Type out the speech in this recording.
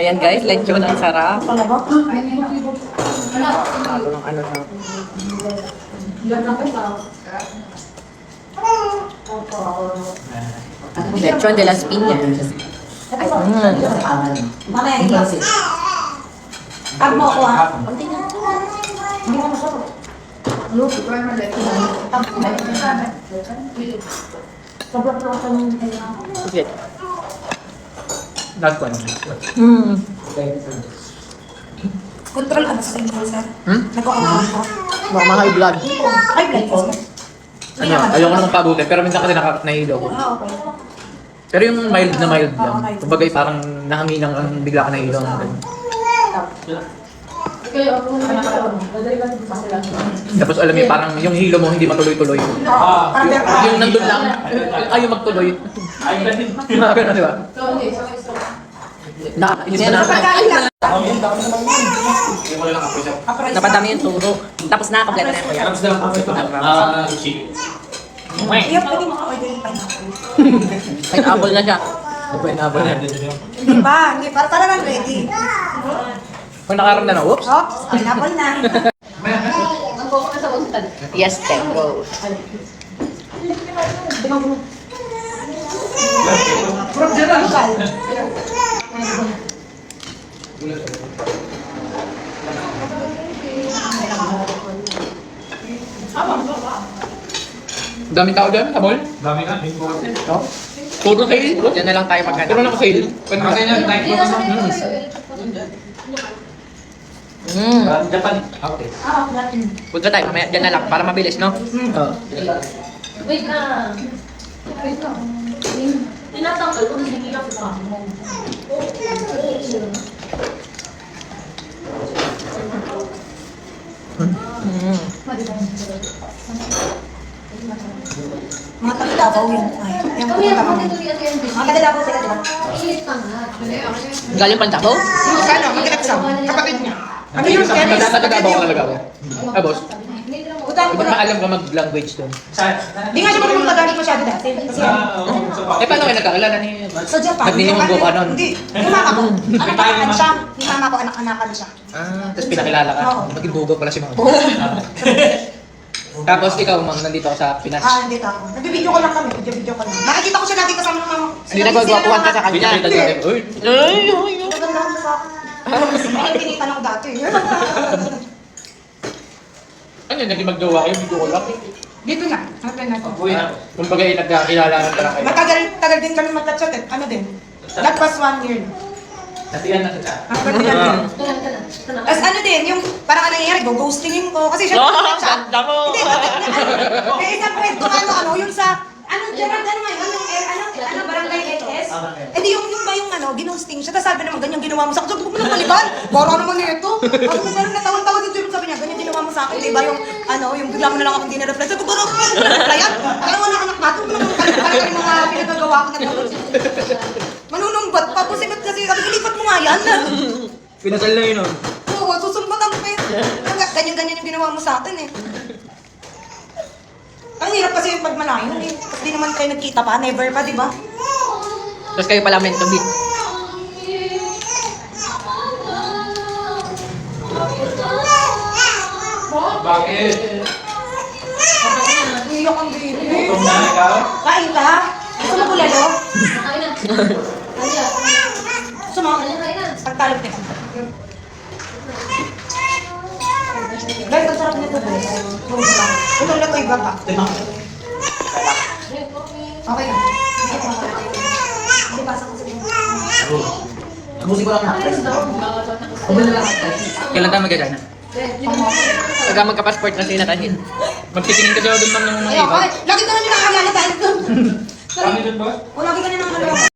Ayan guys, lechon ang sarap. Talaga? Lalo ng ano na. Lechon de las Piñas. Mamaya yung klase. Pag mo ako ah. Kunti na. Hindi mo masarap. Sobrang lasa ng Okay. Last one. control ka ba sa inyo, sir? Nagko-control ka? Baka mga high blood. Ay, blood ko. Ano, ayoko naman pabutin, pero minsan kasi nahilo ko. Ah, okay. Pero yung mild na mild lang. Kumbaga parang nahaminang kang bigla ka nahilo. Tapos alam mo, parang yung hilo mo hindi matuloy-tuloy. Yung nandun lang, ayaw magtuloy. Ganun, di ba? Nakakainis na Napadami yung turo. Tapos nakakablet na ko yan. Iyo, pwede mo order yung pineapple. Pineapple na siya. Pineapple na. Hindi pa, hindi. Para lang ready. Kung nakaramdam na, whoops! Oops, pineapple na. Yes, go. Daming tao dyan, sa mall. Dami ka. Puro sale. Diyan na lang tayo Pero magkano. naka-sale. Kasi yan, like mo sa Japan. Okay. Punta tayo, mamaya diyan na lang para mabilis, no? Oo. Wait na. Wait na. Tinatanggal ko na hindi ako sa mo. Mga taga-Davao yun. Ay, yung pupunta kami. Mga taga-Davao sila, di ba? Init ka nga. Galing pa Davao? Sana, mag-exam. Kapatid niya. Ano yung chemist? Nagagawa ko talaga ako. Ah, boss. Utang ko Ba't na. maalam ka mag-language doon? Di nga siya marunong Tagalog masyado dati. Kasi Eh, paano kayo nagkakilala ni... sa Japan, Nagnininggo ka nun? Hindi. Yung mama ko, anak-anakan siya. Yung mama ko, anak-anakan siya. Ah, tapos pinakilala ka. Oo. Maging dugo pala si Mama. Tapos ikaw, Mang, nandito ako sa Pinas. Ah, hindi ako. Nagbibideo ko lang kami. Video ko lang. Nakikita ko siya lagi kasama ng mama. Hindi nagwagwapuhan ka sa kanya. Pinakita dyan. Uy! Maganda siya sa akin. Ay, tinitanong dati. Ano yun, naging magjowa kayo, video ko lang. Dito na. Hanapin natin. Kumbaga, nagkakilala na pala kayo. Matagal din kami magka-chat eh. Ano din? Lagpas 1 year. Natiyan na siya. Tapos ano din, yung parang anong nangyayari, go-ghostingin ko. Kasi siya nag-chat. Hindi, may isang friend ko ano, yung sa, Gerard, barangay LS? Eh di yung ba yung ginhosting siya. Tapos sabi naman, ganyan ginawa mo sa akin. Sabi ko, huwag mo nang maliban. Baro naman nito. Ako na parang natawan-tawa din Gerard, sabi niya, ganyan ginawa mo sa akin. Di ba yung bigla mo na lang akong dinareply. Sabi ko, baro naman yung replyan. Kaya wala anak natin, wala naman kalimutan yung mga pinagagawa ko na manunumbat pa. Kasi sabi ko, lipat mo nga yan. Pinasal na yun, oh. Oo, susumbatan ko kayo. Ganyan-ganyan yung ginawa mo sa atin eh. Ang hirap kasi yung pagmalayo eh. Kasi di naman kayo nagkita pa, never pa, di ba? Tapos kayo pala meant to be. Bakit? Iyak ang baby. Gutom na ikaw? Kain ka? Gusto mo bulalo? Ayun na. Gusto mo? Pagtalog na. Guys, ang sarap nito, guys. Ito na ito iba pa. Okay na. Hindi pa sa kasi. Abusin ko lang na. Kailan tayo magagana? Pagka magka-passport na sila tanin. Magtitingin ka daw doon ng mga Ayun, iba. lagi ka na nyo nakakala dahil doon. Kami dun, boss? O lagi ka na nang